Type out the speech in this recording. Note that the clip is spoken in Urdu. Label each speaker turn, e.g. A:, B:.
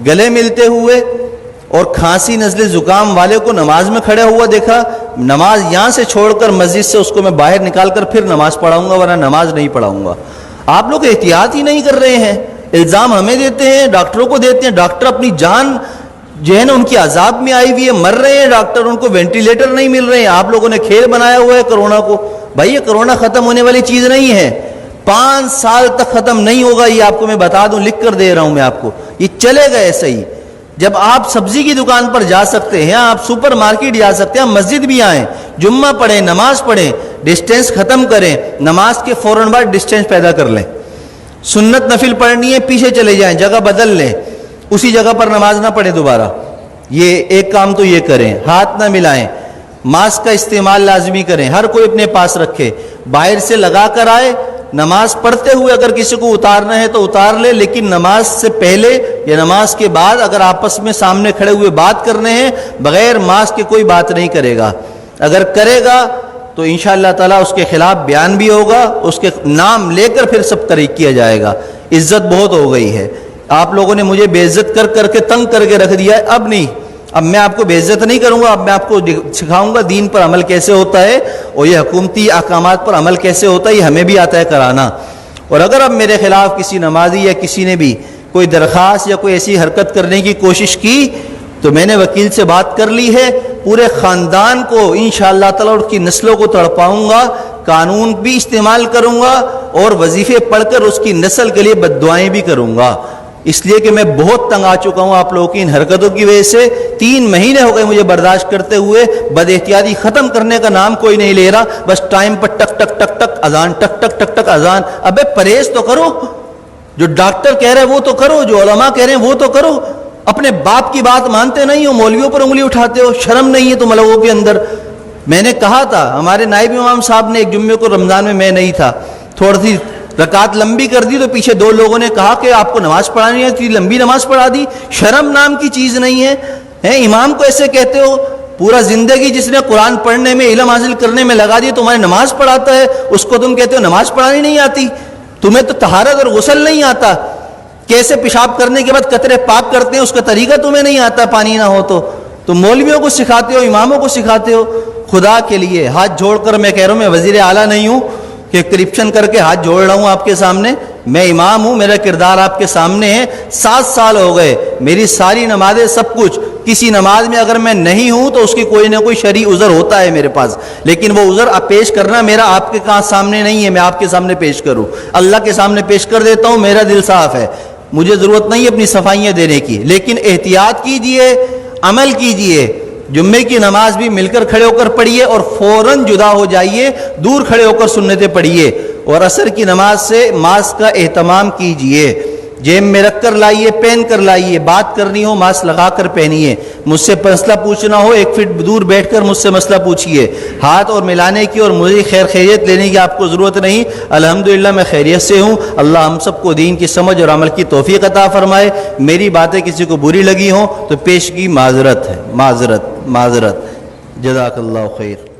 A: گلے ملتے ہوئے اور کھانسی نزلے زکام والے کو نماز میں کھڑا ہوا دیکھا، نماز یہاں سے چھوڑ کر مسجد سے اس کو میں باہر نکال کر پھر نماز پڑھاؤں گا، ورنہ نماز نہیں پڑھاؤں گا۔ آپ لوگ احتیاط ہی نہیں کر رہے ہیں، الزام ہمیں دیتے ہیں، ڈاکٹروں کو دیتے ہیں، ڈاکٹر اپنی جان جو ہے نا ان کی عذاب میں آئی ہوئی ہے، مر رہے ہیں ڈاکٹر، ان کو وینٹیلیٹر نہیں مل رہے ہیں۔ آپ لوگوں نے کھیل بنایا ہوا ہے کرونا کو۔ بھائی یہ کرونا ختم ہونے والی چیز نہیں ہے، 5 سال تک ختم نہیں ہوگا، یہ آپ کو میں بتا دوں، لکھ کر دے رہا ہوں میں آپ کو، یہ چلے گا ایسے ہی۔ جب آپ سبزی کی دکان پر جا سکتے ہیں، آپ سپر مارکیٹ جا سکتے ہیں، مسجد بھی آئیں، جمعہ پڑھیں، نماز پڑھیں، ڈسٹینس ختم کریں، نماز کے فوراً بعد ڈسٹینس پیدا کر لیں۔ سنت نفل پڑھنی ہے، پیچھے چلے جائیں، جگہ بدل لیں، اسی جگہ پر نماز نہ پڑھیں دوبارہ۔ یہ ایک کام تو یہ کریں، ہاتھ نہ ملائیں، ماسک کا استعمال لازمی کریں، ہر کوئی اپنے پاس رکھے، باہر سے لگا کر آئے، نماز پڑھتے ہوئے اگر کسی کو اتارنا ہے تو اتار لے، لیکن نماز سے پہلے یا نماز کے بعد اگر آپس میں سامنے کھڑے ہوئے بات کرنے ہیں، بغیر ماسک کے کوئی بات نہیں کرے گا۔ اگر کرے گا تو انشاءاللہ تعالیٰ اس کے خلاف بیان بھی ہوگا، اس کے نام لے کر پھر سب طریق کیا جائے گا۔ عزت بہت ہو گئی ہے، آپ لوگوں نے مجھے بے عزت کر کر کے تنگ کر کے رکھ دیا ہے، اب نہیں، اب میں آپ کو بے عزت نہیں کروں گا، اب میں آپ کو سکھاؤں گا دین پر عمل کیسے ہوتا ہے، اور یہ حکومتی احکامات پر عمل کیسے ہوتا ہے، یہ ہمیں بھی آتا ہے کرانا۔ اور اگر اب میرے خلاف کسی نمازی یا کسی نے بھی کوئی درخواست یا کوئی ایسی حرکت کرنے کی کوشش کی تو میں نے وکیل سے بات کر لی ہے، پورے خاندان کو انشاءاللہ تعالیٰ اور کی نسلوں کو تڑپاؤں گا، قانون بھی استعمال کروں گا اور وظیفے پڑھ کر اس کی نسل کے لیے بددعائیں بھی کروں گا، اس لیے کہ میں بہت تنگ آ چکا ہوں آپ لوگوں کی ان حرکتوں کی وجہ سے۔ 3 مہینے ہو گئے مجھے برداشت کرتے ہوئے، بد احتیاطی ختم کرنے کا نام کوئی نہیں لے رہا، بس ٹائم پر ٹک ٹک ٹک ٹک اذان، ٹک ٹک ٹک ٹک اذان۔ ابے پرہیز تو کرو، جو ڈاکٹر کہہ رہے ہیں وہ تو کرو، جو علماء کہہ رہے ہیں وہ تو کرو۔ اپنے باپ کی بات مانتے نہیں ہو، مولویوں پر انگلی اٹھاتے ہو، شرم نہیں ہے تم لوگوں کے اندر۔ میں نے کہا تھا، ہمارے نائب امام صاحب نے ایک جمعے کو رمضان میں نہیں تھا، تھوڑی سی رکعت لمبی کر دی تو پیچھے 2 لوگوں نے کہا کہ آپ کو نماز پڑھانی ہے، اتنی لمبی نماز پڑھا دی، شرم نام کی چیز نہیں ہے۔ امام کو ایسے کہتے ہو؟ پورا زندگی جس نے قرآن پڑھنے میں، علم حاصل کرنے میں لگا دی، تمہاری نماز پڑھاتا ہے، اس کو تم کہتے ہو نماز پڑھانی نہیں آتی؟ تمہیں تو طہارت اور غسل نہیں آتا، کیسے پیشاب کرنے کے بعد قطرے پاک کرتے ہیں اس کا طریقہ تمہیں نہیں آتا، پانی نہ ہو تو تم مولویوں کو سکھاتے ہو، اماموں کو سکھاتے ہو۔ خدا کے لیے ہاتھ جوڑ کر میں کہہ رہا ہوں، میں وزیر اعلیٰ نہیں ہوں کہ کرپشن کر کے ہاتھ جوڑ رہا ہوں آپ کے سامنے، میں امام ہوں، میرا کردار آپ کے سامنے ہے۔ 7 سال ہو گئے، میری ساری نمازیں سب کچھ، کسی نماز میں اگر میں نہیں ہوں تو اس کی کوئی نہ کوئی شرعی عذر ہوتا ہے میرے پاس، لیکن وہ عذر پیش کرنا میرا آپ کے سامنے نہیں ہے، میں آپ کے سامنے پیش کروں، اللہ کے سامنے پیش کر دیتا ہوں، میرا دل صاف ہے، مجھے ضرورت نہیں ہے اپنی صفائیاں دینے کی۔ لیکن احتیاط کیجئے، عمل کیجئے، جمعے کی نماز بھی مل کر کھڑے ہو کر پڑھیے اور فوراً جدا ہو جائیے، دور کھڑے ہو کر سنتیں پڑھیے، اور عصر کی نماز سے ماسک کا اہتمام کیجئے، جیب میں رکھ کر لائیے، پہن کر لائیے، بات کرنی ہو ماسک لگا کر پہنیے، مجھ سے مسئلہ پوچھنا ہو 1 فٹ دور بیٹھ کر مجھ سے مسئلہ پوچھیے، ہاتھ اور ملانے کی اور مجھے خیریت لینے کی آپ کو ضرورت نہیں، الحمدللہ میں خیریت سے ہوں۔ اللہ ہم سب کو دین کی سمجھ اور عمل کی توفیق عطا فرمائے۔ میری باتیں کسی کو بری لگی ہوں تو پیشگی معذرت ہے، معذرت، جزاک اللہ خیر۔